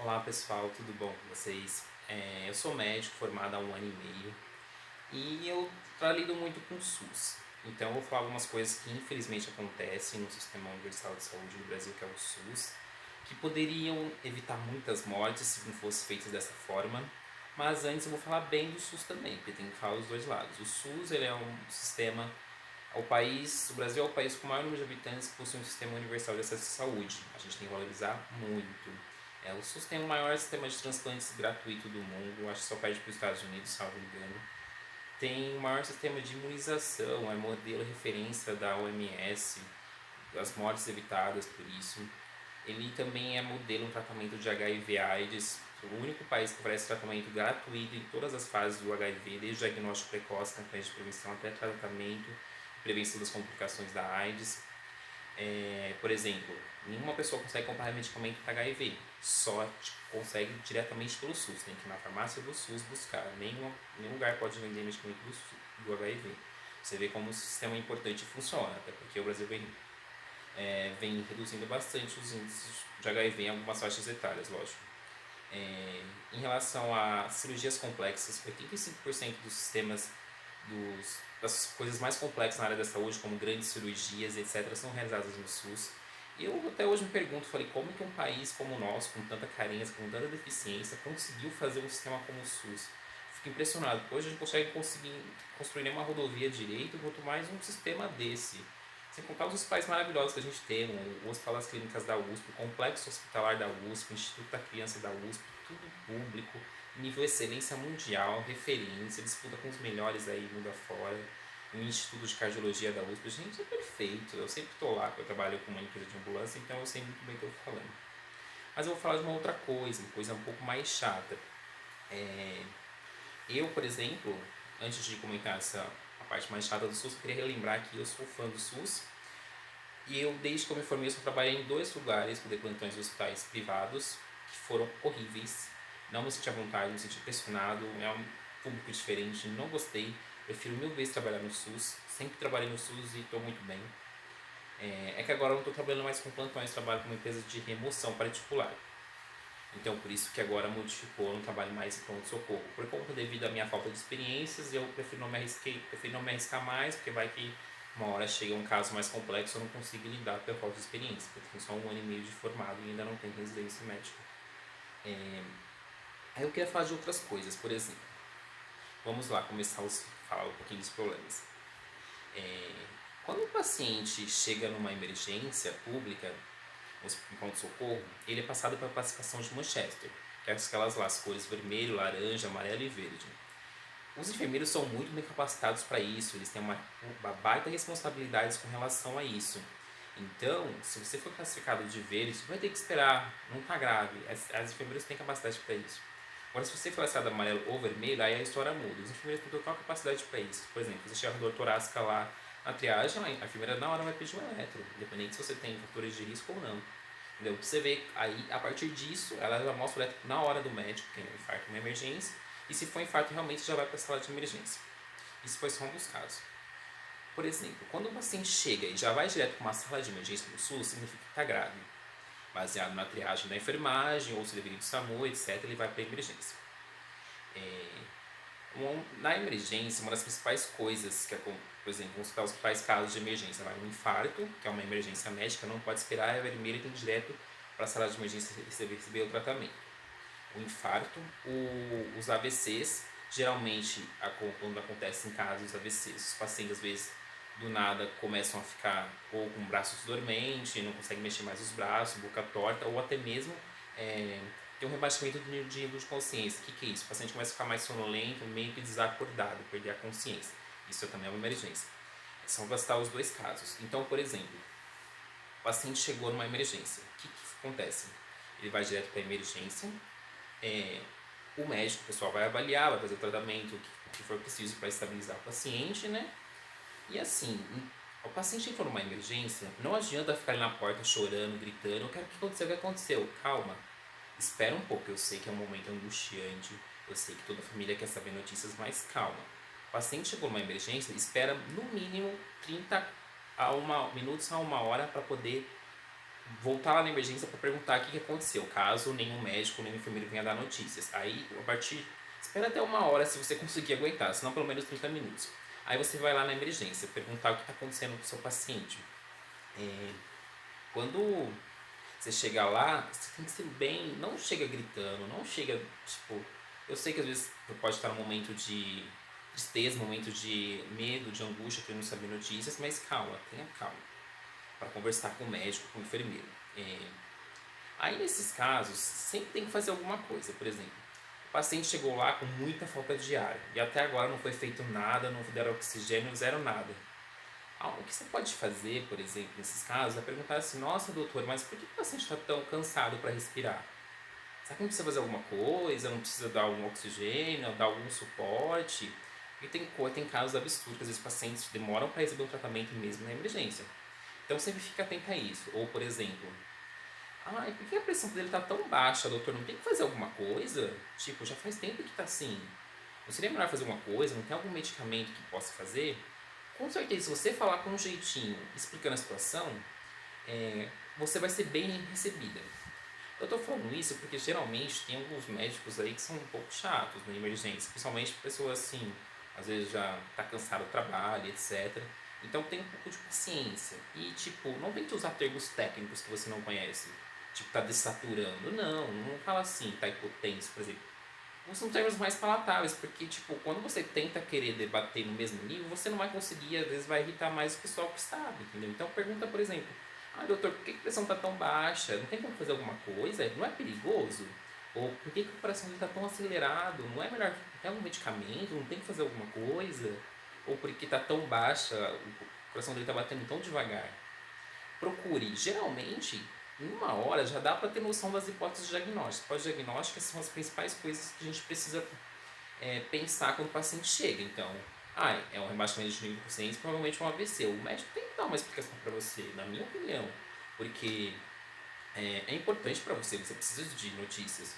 Olá pessoal, tudo bom com vocês? Eu sou médico formado há um ano e meio e eu lido muito com o SUS. Então eu vou falar algumas coisas que infelizmente acontecem no Sistema Universal de Saúde do Brasil, que é o SUS, que poderiam evitar muitas mortes se não fossem feitas dessa forma. Mas antes eu vou falar bem do SUS também, porque tem que falar os dois lados. O SUS ele é um sistema, o Brasil é o país com o maior número de habitantes que possui um sistema universal de acesso à saúde. A gente tem que valorizar muito. O SUS tem o maior sistema de transplantes gratuito do mundo, acho que só perde para os Estados Unidos, salvo engano. Tem o maior sistema de imunização, é modelo referência da OMS, as mortes evitadas por isso. Ele também é modelo no tratamento de HIV/AIDS, o único país que oferece tratamento gratuito em todas as fases do HIV, desde o diagnóstico precoce, campanha de prevenção até tratamento e prevenção das complicações da AIDS. Por exemplo, nenhuma pessoa consegue comprar medicamento para HIV, só consegue diretamente pelo SUS, tem que ir na farmácia do SUS buscar, nenhum lugar pode vender medicamento do HIV. Você vê como o sistema é importante e funciona, até porque o Brasil vem reduzindo bastante os índices de HIV em algumas faixas etárias, lógico. Em relação a cirurgias complexas, 85% dos sistemas das coisas mais complexas na área da saúde, como grandes cirurgias, etc., são realizadas no SUS. E eu até hoje me pergunto, falei, como que um país como o nosso, com tanta carência, com tanta deficiência, conseguiu fazer um sistema como o SUS? Fico impressionado, porque hoje a gente consegue construir nem uma rodovia direito, quanto mais um sistema desse. Sem contar os hospitais maravilhosos que a gente tem, o Hospital das Clínicas da USP, o Complexo Hospitalar da USP, o Instituto da Criança da USP, tudo público, nível excelência mundial, referência, disputa com os melhores aí mundo afora, o Instituto de Cardiologia da USP, gente, é perfeito, eu sempre estou lá, porque eu trabalho com uma empresa de ambulância, então eu sei muito bem o que eu estou falando. Mas eu vou falar de uma outra coisa, uma coisa um pouco mais chata. Eu, por exemplo, antes de comentar a parte mais chata do SUS, eu queria relembrar que eu sou fã do SUS, e eu, desde que eu me formei, eu só trabalhei em dois lugares com plantões de hospitais privados, que foram horríveis. Não me senti à vontade, me senti pressionado, é um público diferente, não gostei. Prefiro mil vezes trabalhar no SUS, sempre trabalhei no SUS e estou muito bem. É que agora eu não estou trabalhando mais com plantões, trabalho com uma empresa de remoção particular. Então, por isso que agora modificou, eu não trabalho mais em pronto-socorro. Por conta devido à minha falta de experiências, eu prefiro não me arriscar mais, porque vai que uma hora chega um caso mais complexo, eu não consigo lidar pela falta de experiência, porque eu tenho só um ano e meio de formado e ainda não tenho residência médica. Aí eu queria falar de outras coisas, por exemplo. Vamos lá, começar a falar um pouquinho dos problemas. Quando o paciente chega numa emergência pública, em pronto-socorro, ele é passado pela classificação de Manchester, que é aquelas lá, as cores vermelho, laranja, amarelo e verde. Os enfermeiros são muito bem capacitados para isso, eles têm uma baita responsabilidade com relação a isso. Então, se você for classificado de verde, você vai ter que esperar, não está grave, as enfermeiras têm capacidade para isso. Agora, se você for classificado amarelo ou vermelho, aí a história muda. Os enfermeiros têm total capacidade para isso. Por exemplo, você chega a dor torácica lá na triagem, a enfermeira na hora vai pedir um eletro, independente se você tem fatores de risco ou não. Entendeu? Você vê aí, a partir disso, ela já mostra o eletro na hora do médico, que é um infarto, uma emergência, e se for infarto, realmente já vai para a sala de emergência. Isso foi só um dos casos. Por exemplo, quando o paciente chega e já vai direto para uma sala de emergência no SUS, significa que está grave. Baseado na triagem da enfermagem, ou se deveria do SAMU, etc., ele vai para a emergência. Na emergência, uma das principais coisas que, por exemplo, vamos citar os principais casos de emergência, vai um infarto, que é uma emergência médica, não pode esperar, é vermelho e tem direto para a sala de emergência receber o tratamento. O infarto, os AVCs, geralmente quando acontece em casa os AVCs, os pacientes às vezes do nada começam a ficar ou com braços dormentes, não conseguem mexer mais os braços, boca torta, ou até mesmo tem um rebaixamento do nível de consciência. O que é isso? O paciente começa a ficar mais sonolento, meio que desacordado, perder a consciência. Isso também é uma emergência. São bastar os dois casos. Então, por exemplo, o paciente chegou numa emergência. O que acontece? Ele vai direto para a emergência, o médico, o pessoal vai avaliar, vai fazer o tratamento que for preciso para estabilizar o paciente, né? E assim, o paciente for numa emergência, não adianta ficar ali na porta chorando, gritando, o que aconteceu, o que aconteceu? Calma, espera um pouco, eu sei que é um momento angustiante, eu sei que toda a família quer saber notícias, mas calma. O paciente chegou numa emergência, espera no mínimo 30 minutos a uma hora para poder voltar lá na emergência para perguntar o que aconteceu, caso nenhum médico, nenhum enfermeiro venha dar notícias. Aí, a partir... Espera até 1 hora se você conseguir aguentar, senão pelo menos 30 minutos. Aí você vai lá na emergência, perguntar o que está acontecendo com o seu paciente. Quando você chega lá, você tem que ser bem... Não chega gritando, não chega, tipo... Eu sei que às vezes você pode estar num momento de tristeza, momento de medo, de angústia, querendo saber notícias, mas calma, tenha calma para conversar com o médico, com o enfermeiro. É, Aí nesses casos, sempre tem que fazer alguma coisa. Por exemplo, o paciente chegou lá com muita falta de ar e até agora não foi feito nada, não deram oxigênio, zero nada. O que você pode fazer, por exemplo, nesses casos, é perguntar assim: nossa, doutor, mas por que o paciente está tão cansado para respirar? Será que não precisa fazer alguma coisa? Não precisa dar algum oxigênio, dar algum suporte? E tem casos absurdos, às vezes pacientes demoram para receber um tratamento mesmo na emergência. Então sempre fica atento a isso. Ou, por exemplo, e por que a pressão dele tá tão baixa, doutor? Não tem que fazer alguma coisa? Tipo, já faz tempo que tá assim. Não seria melhor fazer alguma coisa? Não tem algum medicamento que possa fazer? Com certeza, se você falar com um jeitinho, explicando a situação, você vai ser bem recebida. Eu tô falando isso porque geralmente tem alguns médicos aí que são um pouco chatos na emergência, principalmente pessoas assim, às vezes já tá cansado do trabalho, etc. Então tem um pouco de paciência. E tipo, não tente usar termos técnicos que você não conhece. Tipo, tá desaturando. Não fala assim, tá hipotenso, por exemplo. São termos mais palatáveis, porque tipo, quando você tenta querer debater no mesmo nível, você não vai conseguir, às vezes vai irritar mais o pessoal que sabe, entendeu? Então pergunta, por exemplo, doutor, por que a pressão está tão baixa? Não tem como fazer alguma coisa? Não é perigoso? Ou por que o coração dele está tão acelerado? Não é melhor ter algum medicamento? Não tem que fazer alguma coisa? Ou porque está tão baixa, o coração dele está batendo tão devagar? Procure. Geralmente, em 1 hora já dá para ter noção das hipóteses diagnósticas. Pós-diagnósticas são as principais coisas que a gente precisa pensar quando o paciente chega. Então, é um rebaixamento de nível de consciência, provavelmente um AVC. O médico tem que dar uma explicação para você, na minha opinião, porque é importante para você, você precisa de notícias.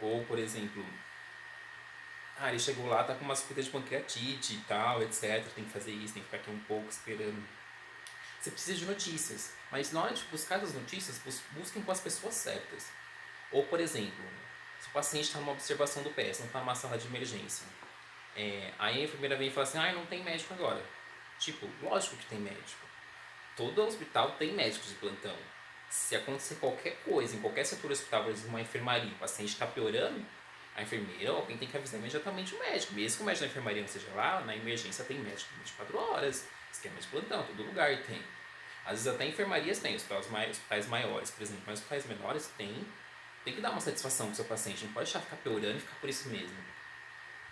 Ou, por exemplo, ele chegou lá, tá com uma suspeita de pancreatite e tal, etc. Tem que fazer isso, tem que ficar aqui um pouco esperando. Você precisa de notícias, mas na hora de buscar as notícias, busquem com as pessoas certas. Ou, por exemplo, se o paciente está numa observação do PS, não está numa sala de emergência, aí a enfermeira vem e fala assim: não tem médico agora. Tipo, lógico que tem médico. Todo hospital tem médico de plantão. Se acontecer qualquer coisa em qualquer setor do hospital, por exemplo, uma enfermaria, o paciente está piorando, a enfermeira ou alguém tem que avisar imediatamente o médico. Mesmo que o médico da enfermaria não seja lá, na emergência tem médico 24 horas, esquema de plantão, todo lugar tem. Às vezes até enfermarias tem, hospitais maiores, por exemplo, mas hospitais menores tem que dar uma satisfação pro seu paciente, não pode deixar ficar piorando e ficar por isso mesmo.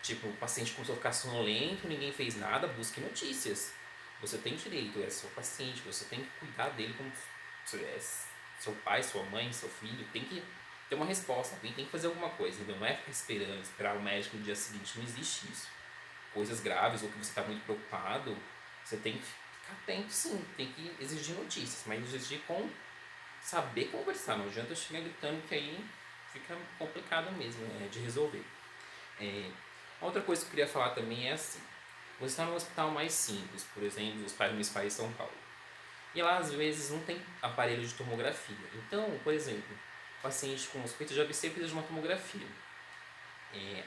Tipo, o paciente começou a ficar sonolento, ninguém fez nada, busque notícias. Você tem direito, é seu paciente, você tem que cuidar dele como seu pai, sua mãe, seu filho, tem que ter uma resposta, alguém tem que fazer alguma coisa, entendeu? Não é ficar esperando, esperar o médico no dia seguinte, não existe isso. Coisas graves ou que você está muito preocupado, você tem que ficar atento sim, tem que exigir notícias, mas exigir com saber conversar, não adianta eu chegar gritando que aí fica complicado mesmo de resolver. Outra coisa que eu queria falar também é assim, você está num hospital mais simples, por exemplo, os municipais de São Paulo, e lá às vezes não tem aparelho de tomografia. Então, por exemplo, o paciente com suspeita de AVC precisa de uma tomografia.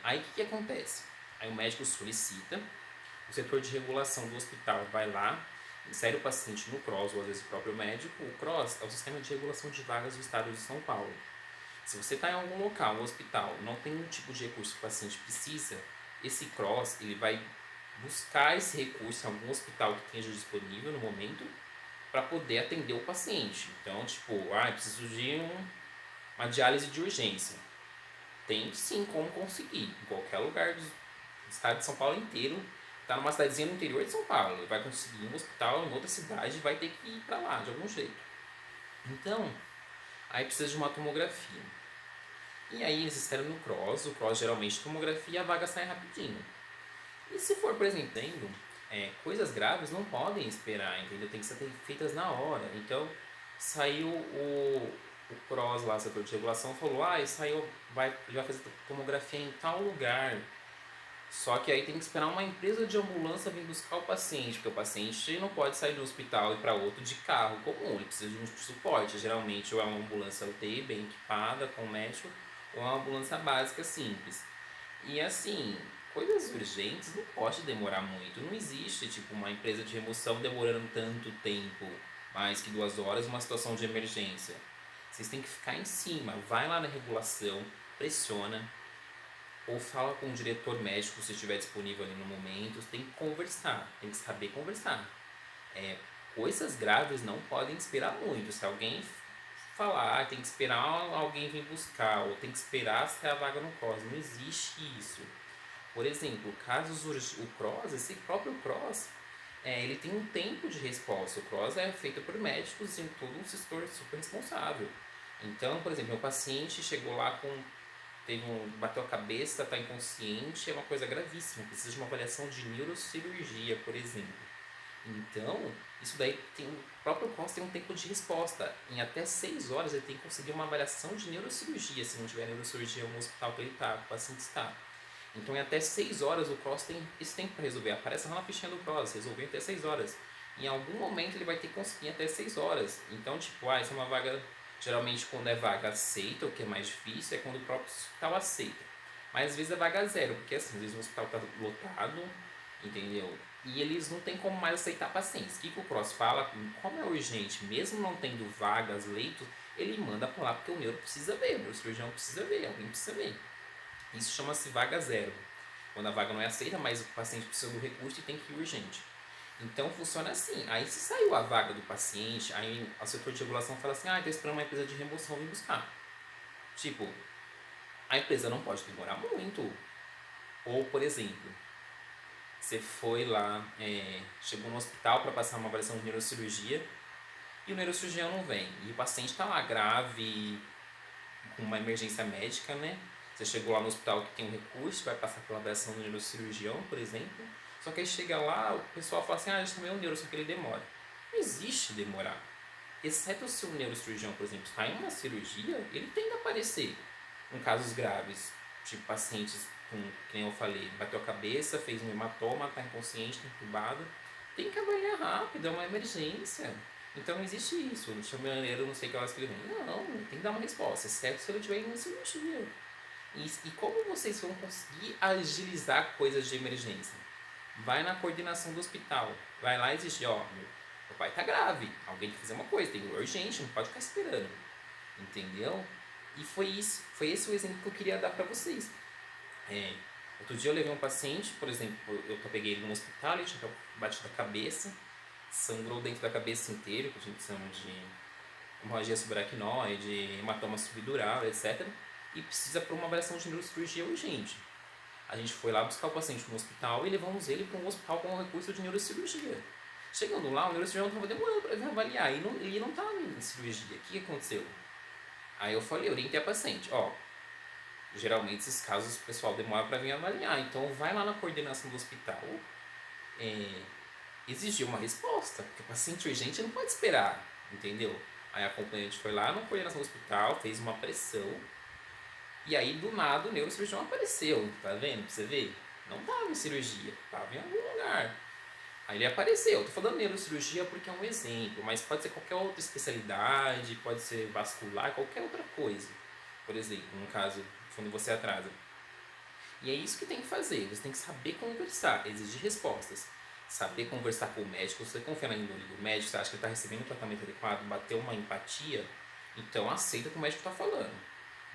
Aí o que acontece? Aí o médico solicita, o setor de regulação do hospital vai lá, insere o paciente no CROSS, ou às vezes o próprio médico. O CROSS é o Sistema de Regulação de Vagas do Estado de São Paulo. Se você está em algum local, um hospital, não tem um tipo de recurso que o paciente precisa, esse CROSS ele vai buscar esse recurso em algum hospital que esteja disponível no momento para poder atender o paciente. Então, tipo, preciso de uma diálise de urgência. Tem sim como conseguir, em qualquer lugar do estado de São Paulo inteiro. Tá numa cidadezinha no interior de São Paulo, ele vai conseguir um hospital em outra cidade e vai ter que ir para lá de algum jeito. Então, aí precisa de uma tomografia. E aí eles esperam no CROSS, o CROSS geralmente tomografia, a vaga sai rapidinho. E se for, por exemplo, coisas graves não podem esperar, entendeu? Tem que ser feitas na hora. Então, saiu o CROSS lá, setor de regulação, falou: ele vai fazer tomografia em tal lugar. Só que aí tem que esperar uma empresa de ambulância vir buscar o paciente, porque o paciente não pode sair do hospital e ir para outro de carro comum, ele precisa de um suporte. Geralmente ou é uma ambulância UTI bem equipada com médico, ou é uma ambulância básica simples. E assim, coisas urgentes não pode demorar muito. Não existe tipo uma empresa de remoção demorando tanto tempo, mais que 2 horas, uma situação de emergência. Vocês têm que ficar em cima, vai lá na regulação, pressiona, ou fala com o diretor médico se estiver disponível ali no momento. Tem que conversar, tem que saber conversar. É, coisas graves não podem esperar muito. Se alguém falar, tem que esperar alguém vir buscar, ou tem que esperar se a vaga no CROSS, não existe isso. Por exemplo, casos o CROSS, esse próprio CROSS, ele tem um tempo de resposta. O CROSS é feito por médicos em todo um setor super responsável. Então, por exemplo, meu paciente chegou lá com bateu a cabeça, está inconsciente, é uma coisa gravíssima, precisa de uma avaliação de neurocirurgia, por exemplo. Então, isso daí o próprio CROSS tem um tempo de resposta. Em até 6 horas ele tem que conseguir uma avaliação de neurocirurgia, se não tiver neurocirurgia no hospital que ele está, o paciente está. Então, em até 6 horas o CROSS tem esse tempo para resolver. Aparece lá na fichinha do CROSS, resolveu em até 6 horas. Em algum momento ele vai ter que conseguir até 6 horas. Então, tipo, essa é uma vaga. Geralmente, quando é vaga aceita, o que é mais difícil, é quando o próprio hospital aceita. Mas às vezes é vaga zero, porque assim, às vezes o hospital está lotado, entendeu? E eles não tem como mais aceitar pacientes. O que o CROSS fala? Como é urgente, mesmo não tendo vagas, leitos, ele manda para lá porque o neuro precisa ver, o neurocirurgião precisa ver, alguém precisa ver. Isso chama-se vaga zero. Quando a vaga não é aceita, mas o paciente precisa do recurso e tem que ir urgente. Então funciona assim. Aí se saiu a vaga do paciente, aí a setor de regulação fala assim, está esperando uma empresa de remoção vir buscar. Tipo, a empresa não pode demorar muito. Ou, por exemplo, você foi lá, chegou no hospital para passar uma avaliação de neurocirurgia e o neurocirurgião não vem. E o paciente está lá grave, com uma emergência médica, né? Você chegou lá no hospital que tem um recurso, vai passar pela avaliação do neurocirurgião, por exemplo. Só que aí chega lá, o pessoal fala assim, a gente também é um neuro, só que ele demora. Não existe demorar. Exceto se o neurocirurgião, por exemplo, está em uma cirurgia, ele tem que aparecer. Em casos graves, tipo pacientes com, que nem eu falei, bateu a cabeça, fez um hematoma, está inconsciente, está entubado, tem que avaliar rápido, é uma emergência. Então não existe isso, o chamaneiro não sei o que elas que ele vem. Não, tem que dar uma resposta, exceto se ele estiver em uma cirurgia. E como vocês vão conseguir agilizar coisas de emergência? Vai na coordenação do hospital, vai lá e exige, meu pai tá grave, alguém tem que fazer uma coisa, tem urgente, não pode ficar esperando, entendeu? E foi esse o exemplo que eu queria dar para vocês. Outro dia eu levei um paciente, por exemplo, eu peguei ele no hospital, ele tinha batido a cabeça, sangrou dentro da cabeça inteira, que a gente chama de hemorragia subaracnoide, hematoma subdural, etc. E precisa para uma avaliação de neurocirurgia urgente. A gente foi lá buscar o paciente no hospital e levamos ele para um hospital com um recurso de neurocirurgia. Chegando lá, o neurocirurgião estava demorando para avaliar e ele não estava em cirurgia. O que aconteceu? Aí eu falei, eu orientei a paciente, geralmente esses casos o pessoal demora para vir avaliar, então vai lá na coordenação do hospital, exigir uma resposta, porque o paciente urgente não pode esperar, entendeu? Aí a acompanhante foi lá na coordenação do hospital, fez uma pressão, e aí do nada o neurocirurgião apareceu, tá vendo? Pra você ver? Não estava em cirurgia, estava em algum lugar. Aí ele apareceu. Tô falando neurocirurgia porque é um exemplo, mas pode ser qualquer outra especialidade, pode ser vascular, qualquer outra coisa. Por exemplo, no caso, quando você atrasa. E é isso que tem que fazer. Você tem que saber conversar, exigir respostas. Saber conversar com o médico. Você confia na índole do médico, você acha que ele está recebendo o tratamento adequado, bateu uma empatia, então aceita o que o médico está falando.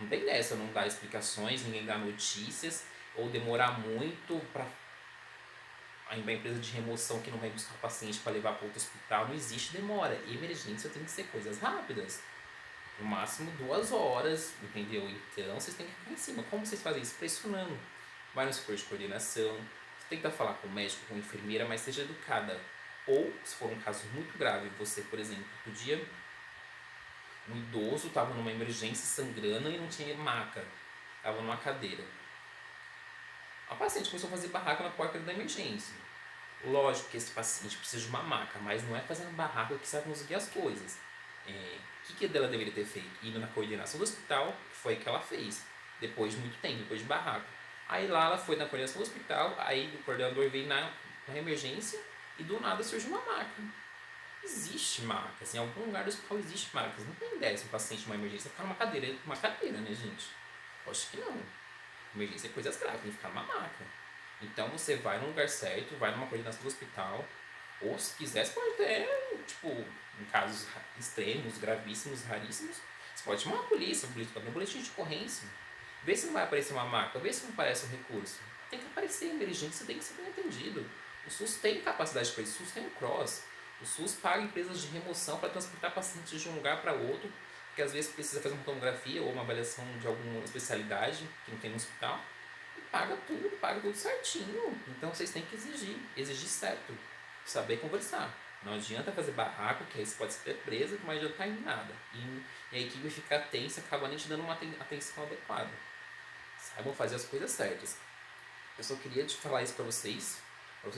Não tem dessa, não dar explicações, ninguém dá notícias, ou demorar muito para a empresa de remoção que não vai buscar o paciente para levar para outro hospital. Não existe demora. Emergência tem que ser coisas rápidas. No máximo 2 horas, entendeu? Então vocês têm que ficar em cima. Como vocês fazem isso? Pressionando. Vai no setor de coordenação, tenta falar com o médico, com a enfermeira, mas seja educada. Ou, se for um caso muito grave, você, por exemplo, podia. Um idoso estava numa emergência sangrando e não tinha maca, estava numa cadeira. A paciente começou a fazer barraco na porta da emergência. Lógico que esse paciente precisa de uma maca, mas não é fazendo barraco que você vai conseguir as coisas. O que ela deveria ter feito? Indo na coordenação do hospital, que foi o que ela fez, depois de muito tempo, depois de barraco. Aí lá ela foi na coordenação do hospital, aí o coordenador veio na emergência e do nada surge uma maca. Existe macas, em algum lugar do hospital existe macas. Não tem ideia se um paciente numa emergência ficar numa cadeira, né, gente? Eu acho que não. Emergência é coisas graves, tem que ficar numa maca. Então você vai no lugar certo, vai numa coordenação do hospital, ou se quiser, você pode até, tipo, em casos extremos, gravíssimos, raríssimos, você pode chamar a polícia pode dar um boletim de ocorrência. Vê se não vai aparecer uma maca, vê se não aparece um recurso. Tem que aparecer emergência, tem que ser bem atendido. O SUS tem capacidade para isso, o SUS tem um cross. O SUS paga empresas de remoção para transportar pacientes de um lugar para outro, porque às vezes precisa fazer uma tomografia ou uma avaliação de alguma especialidade que não tem no hospital. E paga tudo certinho. Então vocês têm que exigir certo, saber conversar. Não adianta fazer barraco, que aí você pode ser presa, que não vai adiantar em nada. E a equipe fica tensa, acaba nem te dando uma atenção adequada. Saibam fazer as coisas certas. Eu só queria te falar isso para vocês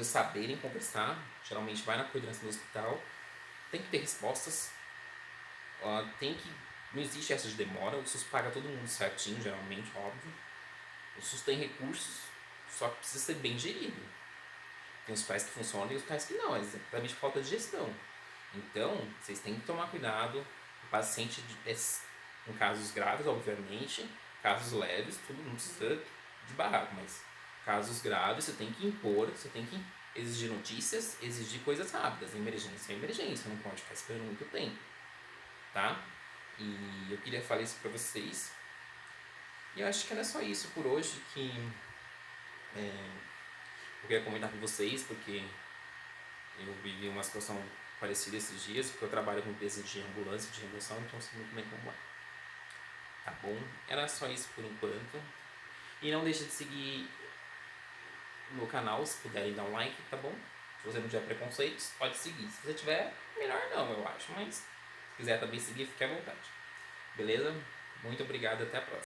saberem conversar. Geralmente vai na coordenação do hospital, tem que ter respostas, tem que. Não existe essa de demora, o SUS paga todo mundo certinho, geralmente, óbvio. O SUS tem recursos, só que precisa ser bem gerido. Tem os pais que funcionam e os pais que não, é exatamente falta de gestão. Então, vocês têm que tomar cuidado. O paciente, em casos graves, obviamente, casos leves, tudo não precisa de barraco, mas casos graves você tem que impor, você tem que exigir notícias, exigir coisas rápidas. Emergência é emergência, não pode ficar esperando muito tempo, tá? E eu queria falar isso pra vocês. E eu acho que era só isso por hoje que eu queria comentar com vocês, porque eu vivi uma situação parecida esses dias, porque eu trabalho com empresa de ambulância, de remoção, então eu sei muito bem como é. Tá bom? Era só isso por enquanto. E não deixe de seguir o meu canal, se puderem dar um like, tá bom? Se você não tiver preconceitos, pode seguir. Se você tiver, melhor não, eu acho. Mas se quiser também seguir, fique à vontade. Beleza? Muito obrigado, até a próxima.